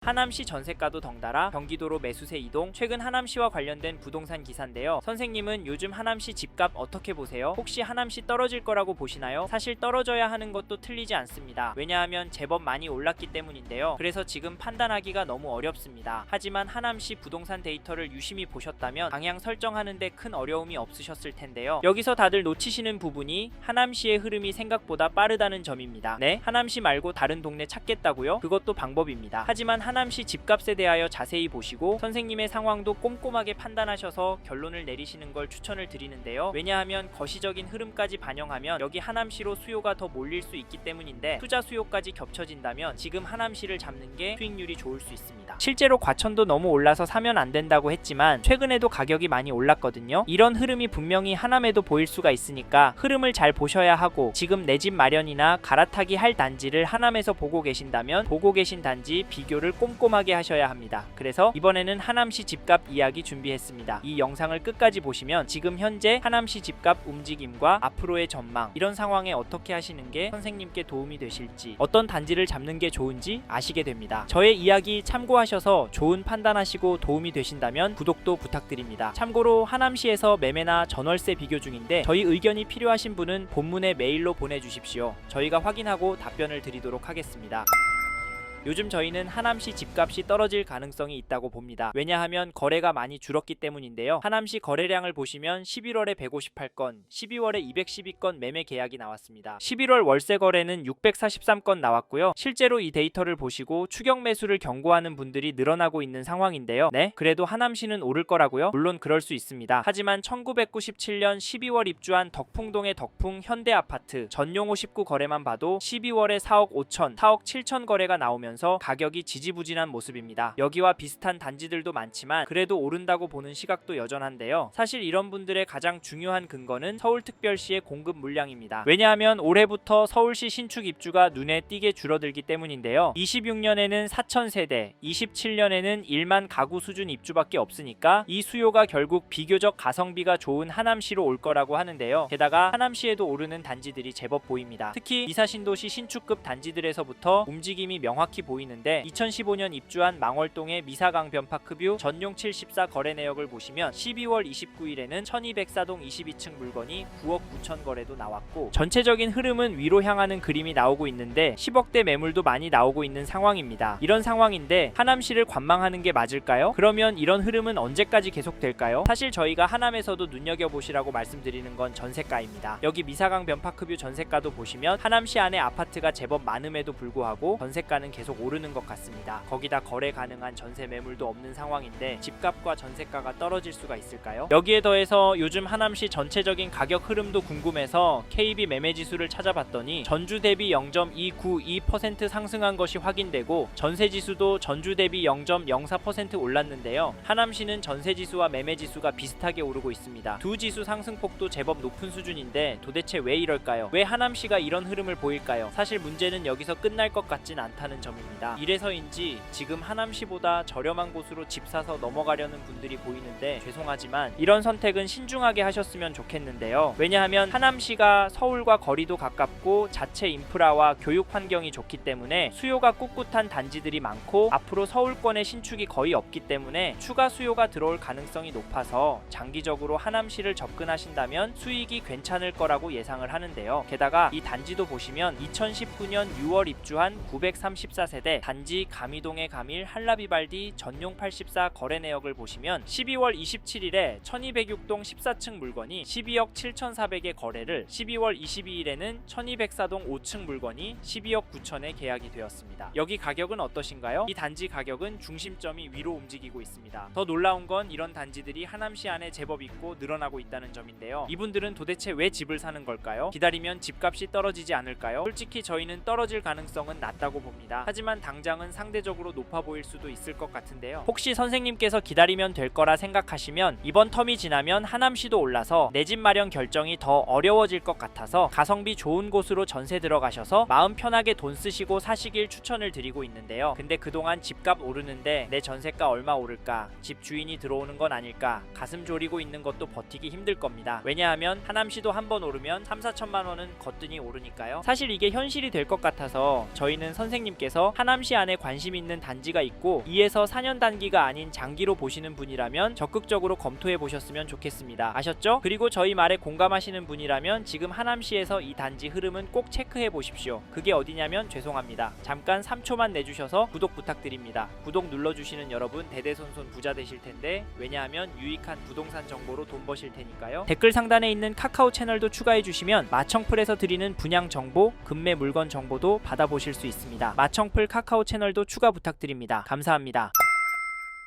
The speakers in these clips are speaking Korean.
하남시 전세가도 덩달아 경기도로 매수세 이동. 최근 하남시와 관련된 부동산 기사인데요. 선생님은 요즘 하남시 집값 어떻게 보세요? 혹시 하남시 떨어질 거라고 보시나요? 사실 떨어져야 하는 것도 틀리지 않습니다. 왜냐하면 제법 많이 올랐기 때문인데요. 그래서 지금 판단하기가 너무 어렵습니다. 하지만 하남시 부동산 데이터를 유심히 보셨다면 방향 설정하는데 큰 어려움이 없으셨을 텐데요. 여기서 다들 놓치시는 부분이 하남시의 흐름이 생각보다 빠르다는 점입니다. 네? 하남시 말고 다른 동네 찾겠다고요? 그것도 방법입니다. 하지만 하남시 집값에 대하여 자세히 보시고 선생님의 상황도 꼼꼼하게 판단하셔서 결론을 내리시는 걸 추천을 드리는데요. 왜냐하면 거시적인 흐름까지 반영하면 여기 하남시로 수요가 더 몰릴 수 있기 때문인데 투자 수요까지 겹쳐진다면 지금 하남시를 잡는 게 수익률이 좋을 수 있습니다. 실제로 과천도 너무 올라서 사면 안 된다고 했지만 최근에도 가격이 많이 올랐거든요. 이런 흐름이 분명히 하남에도 보일 수가 있으니까 흐름을 잘 보셔야 하고, 지금 내 집 마련이나 갈아타기 할 단지를 하남에서 보고 계신다면 보고 계신 단지 비교를 꼼꼼하게 하셔야 합니다. 그래서 이번에는 하남시 집값 이야기 준비했습니다. 이 영상을 끝까지 보시면 지금 현재 하남시 집값 움직임과 앞으로의 전망, 이런 상황에 어떻게 하시는 게 선생님께 도움이 되실지, 어떤 단지를 잡는 게 좋은지 아시게 됩니다. 저의 이야기 참고하셔서 좋은 판단하시고 도움이 되신다면 구독도 부탁드립니다. 참고로 하남시에서 매매나 전월세 비교 중인데 저희 의견이 필요하신 분은 본문에 메일로 보내주십시오. 저희가 확인하고 답변을 드리도록 하겠습니다. 요즘 저희는 하남시 집값이 떨어질 가능성이 있다고 봅니다. 왜냐하면 거래가 많이 줄었기 때문인데요. 하남시 거래량을 보시면 11월에 158건, 12월에 212건 매매 계약이 나왔습니다. 11월 월세 거래는 643건 나왔고요. 실제로 이 데이터를 보시고 추격 매수를 경고하는 분들이 늘어나고 있는 상황인데요. 네? 그래도 하남시는 오를 거라고요? 물론 그럴 수 있습니다. 하지만 1997년 12월 입주한 덕풍동의 덕풍 현대아파트 전용 59 거래만 봐도 12월에 4억 5천, 4억 7천 거래가 나오면 가격이 지지부진한 모습입니다. 여기와 비슷한 단지들도 많지만 그래도 오른다고 보는 시각도 여전한데요. 사실 이런 분들의 가장 중요한 근거는 서울특별시의 공급 물량입니다. 왜냐하면 올해부터 서울시 신축 입주가 눈에 띄게 줄어들기 때문인데요. 26년에는 4,000세대, 27년에는 1만 가구 수준 입주밖에 없으니까 이 수요가 결국 비교적 가성비가 좋은 하남시로 올 거라고 하는데요. 게다가 하남시에도 오르는 단지들이 제법 보입니다. 특히 이사신도시 신축급 단지들에서부터 움직임이 명확히 보이는데 2015년 입주한 망월동의 미사강변파크뷰 전용 74 거래 내역을 보시면 12월 29일에는 1204동 22층 물건이 9억 9천 거래도 나왔고, 전체적인 흐름은 위로 향하는 그림이 나오고 있는데 10억대 매물도 많이 나오고 있는 상황입니다. 이런 상황인데 하남시를 관망하는 게 맞을까요? 그러면 이런 흐름은 언제까지 계속될까요? 사실 저희가 하남에서도 눈여겨보시라고 말씀드리는 건 전세가입니다. 여기 미사강변파크뷰 전세가도 보시면 하남시 안에 아파트가 제법 많음에도 불구하고 전세가는 계속 오르는 것 같습니다. 거기다 거래 가능한 전세 매물도 없는 상황인데 집값과 전세가가 떨어질 수가 있을까요? 여기에 더해서 요즘 하남시 전체적인 가격 흐름도 궁금해서 KB 매매지수를 찾아봤더니 전주 대비 0.292% 상승한 것이 확인되고 전세지수도 전주 대비 0.04% 올랐는데요. 하남시는 전세지수와 매매지수가 비슷하게 오르고 있습니다. 두 지수 상승폭도 제법 높은 수준인데 도대체 왜 이럴까요? 왜 하남시가 이런 흐름을 보일까요? 사실 문제는 여기서 끝날 것 같진 않다는 점입니다. 이래서인지 지금 하남시보다 저렴한 곳으로 집 사서 넘어가려는 분들이 보이는데 죄송하지만 이런 선택은 신중하게 하셨으면 좋겠는데요. 왜냐하면 하남시가 서울과 거리도 가깝고 자체 인프라와 교육 환경이 좋기 때문에 수요가 꿋꿋한 단지들이 많고 앞으로 서울권의 신축이 거의 없기 때문에 추가 수요가 들어올 가능성이 높아서 장기적으로 하남시를 접근하신다면 수익이 괜찮을 거라고 예상을 하는데요. 게다가 이 단지도 보시면 2019년 6월 입주한 934세대 단지 가미동의 가밀 한라비발디 전용 84 거래 내역을 보시면 12월 27일에 1206동 14층 물건이 12억 7,400의 거래를, 12월 22일에는 1204동 5층 물건이 12억 9천에 계약이 되었습니다. 여기 가격은 어떠신가요? 이 단지 가격은 중심점이 위로 움직이고 있습니다. 더 놀라운 건 이런 단지들이 하남시 안에 제법 있고 늘어나고 있다는 점인데요. 이분들은 도대체 왜 집을 사는 걸까요? 기다리면 집값이 떨어지지 않을까요? 솔직히 저희는 떨어질 가능성은 낮다고 봅니다. 하지만 당장은 상대적으로 높아 보일 수도 있을 것 같은데요. 혹시 선생님께서 기다리면 될 거라 생각하시면 이번 텀이 지나면 하남시도 올라서 내 집 마련 결정이 더 어려워질 것 같아서 가성비 좋은 곳으로 전세 들어가셔서 마음 편하게 돈 쓰시고 사시길 추천을 드리고 있는데요. 근데 그동안 집값 오르는데 내 전세가 얼마 오를까, 집 주인이 들어오는 건 아닐까 가슴 졸이고 있는 것도 버티기 힘들 겁니다. 왜냐하면 하남시도 한번 오르면 3, 4천만 원은 거뜬히 오르니까요. 사실 이게 현실이 될 것 같아서 저희는 선생님께서 그래서 하남시 안에 관심 있는 단지가 있고 2에서 4년 단기가 아닌 장기로 보시는 분이라면 적극적으로 검토해 보셨으면 좋겠습니다. 아셨죠? 그리고 저희 말에 공감하시는 분이라면 지금 하남시에서 이 단지 흐름은 꼭 체크해 보십시오. 그게 어디냐면 죄송합니다. 잠깐 3초만 내주셔서 구독 부탁드립니다. 구독 눌러주시는 여러분 대대손손 부자 되실 텐데, 왜냐하면 유익한 부동산 정보로 돈 버실 테니까요. 댓글 상단에 있는 카카오 채널도 추가해 주시면 마청풀에서 드리는 분양 정보, 급매 물건 정보도 받아보실 수 있습니다. 마청풀 카카오 채널도 추가 부탁드립니다. 감사합니다.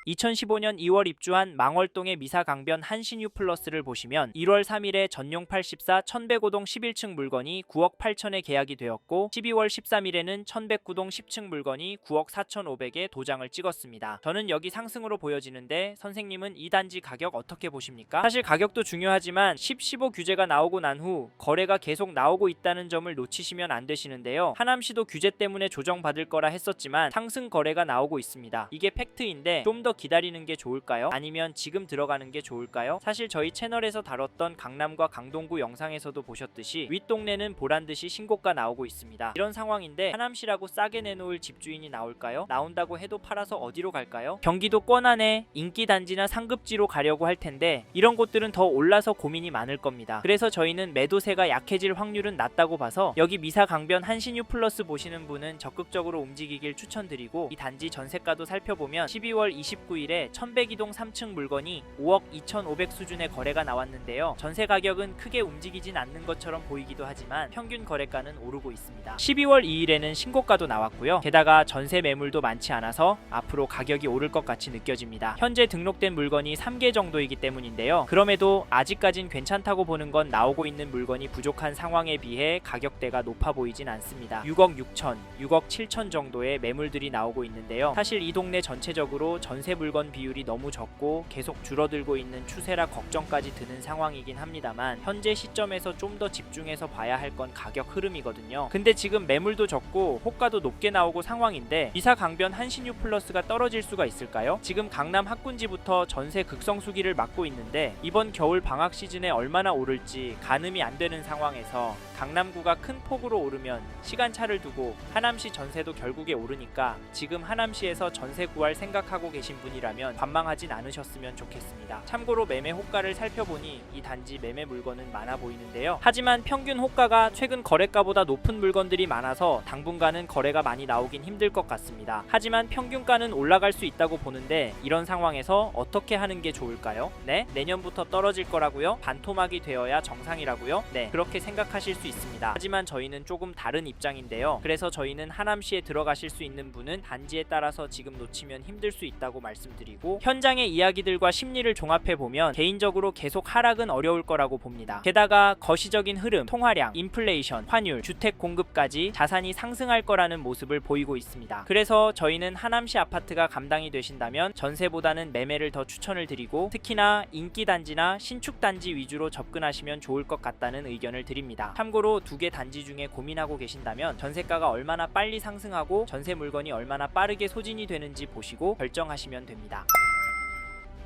2015년 2월 입주한 망월동의 미사강변 한신유 플러스를 보시면 1월 3일에 전용 84 1105동 11층 물건이 9억 8천에 계약이 되었고 12월 13일에는 1109동 10층 물건이 9억 4,500에 도장을 찍었습니다. 저는 여기 상승으로 보여지는데 선생님은 이 단지 가격 어떻게 보십니까? 사실 가격도 중요하지만 10, 15 규제가 나오고 난 후 거래가 계속 나오고 있다는 점을 놓치시면 안 되시는데요. 하남시도 규제 때문에 조정받을 거라 했었지만 상승 거래가 나오고 있습니다. 이게 팩트인데 좀 더 기다리는 게 좋을까요? 아니면 지금 들어가는 게 좋을까요? 사실 저희 채널에서 다뤘던 강남과 강동구 영상에서도 보셨듯이 윗동네는 보란듯이 신고가 나오고 있습니다. 이런 상황인데 하남시라고 싸게 내놓을 집주인이 나올까요? 나온다고 해도 팔아서 어디로 갈까요? 경기도권 안에 인기단지나 상급지로 가려고 할 텐데 이런 곳들은 더 올라서 고민이 많을 겁니다. 그래서 저희는 매도세가 약해질 확률은 낮다고 봐서 여기 미사강변 한신유 플러스 보시는 분은 적극적으로 움직이길 추천드리고, 이 단지 전세가도 살펴보면 12월 29일에 1102동 3층 물건이 5억 2,500 수준의 거래가 나왔는데요. 전세 가격은 크게 움직이진 않는 것처럼 보이기도 하지만 평균 거래가는 오르고 있습니다. 12월 2일에는 신고가도 나왔고요. 게다가 전세 매물도 많지 않아서 앞으로 가격이 오를 것 같이 느껴집니다. 현재 등록된 물건이 3개 정도이기 때문인데요. 그럼에도 아직까진 괜찮다고 보는 건 나오고 있는 물건이 부족한 상황에 비해 가격대가 높아 보이진 않습니다. 6억 6천, 6억 7천 정도의 매물들이 나오고 있는데요. 사실 이 동네 전체적으로 전세 물건 비율이 너무 적고 계속 줄어들고 있는 추세라 걱정까지 드는 상황이긴 합니다만, 현재 시점에서 좀 더 집중해서 봐야 할 건 가격 흐름이거든요. 근데 지금 매물도 적고 호가도 높게 나오고 상황인데 미사강변 한신유 플러스가 떨어질 수가 있을까요? 지금 강남 학군지부터 전세 극성수기를 맞고 있는데 이번 겨울 방학 시즌에 얼마나 오를지 가늠이 안 되는 상황에서 강남구가 큰 폭으로 오르면 시간차를 두고 하남시 전세도 결국에 오르니까 지금 하남시에서 전세 구할 생각하고 계신 분이라면 관망하진 않으셨으면 좋겠습니다. 참고로 매매 호가를 살펴보니 이 단지 매매 물건은 많아 보이는데요. 하지만 평균 호가가 최근 거래가보다 높은 물건들이 많아서 당분간은 거래가 많이 나오긴 힘들 것 같습니다. 하지만 평균가는 올라갈 수 있다고 보는데 이런 상황에서 어떻게 하는 게 좋을까요? 네? 내년부터 떨어질 거라고요? 반토막이 되어야 정상이라고요? 네, 그렇게 생각하실 수 있습니다. 하지만 저희는 조금 다른 입장인데요. 그래서 저희는 하남시에 들어가실 수 있는 분은 단지에 따라서 지금 놓치면 힘들 수 있다고 말씀드리고, 현장의 이야기들과 심리를 종합해보면 개인적으로 계속 하락은 어려울 거라고 봅니다. 게다가 거시적인 흐름, 통화량, 인플레이션, 환율, 주택 공급까지 자산이 상승할 거라는 모습을 보이고 있습니다. 그래서 저희는 하남시 아파트가 감당이 되신다면 전세보다는 매매를 더 추천을 드리고, 특히나 인기단지나 신축단지 위주로 접근하시면 좋을 것 같다는 의견을 드립니다. 참고로 두 개 단지 중에 고민하고 계신다면 전세가가 얼마나 빨리 상승하고 전세 물건이 얼마나 빠르게 소진이 되는지 보시고 결정하시면 됩니다.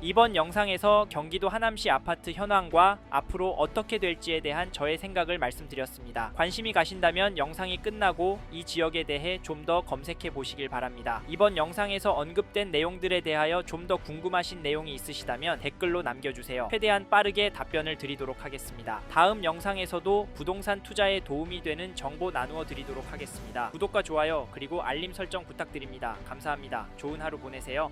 이번 영상에서 경기도 하남시 아파트 현황과 앞으로 어떻게 될지에 대한 저의 생각을 말씀드렸습니다. 관심이 가신다면 영상이 끝나고 이 지역에 대해 좀 더 검색해 보시길 바랍니다. 이번 영상에서 언급된 내용들에 대하여 좀 더 궁금하신 내용이 있으시다면 댓글로 남겨주세요. 최대한 빠르게 답변을 드리도록 하겠습니다. 다음 영상에서도 부동산 투자에 도움이 되는 정보 나누어 드리도록 하겠습니다. 구독과 좋아요 그리고 알림 설정 부탁드립니다. 감사합니다. 좋은 하루 보내세요.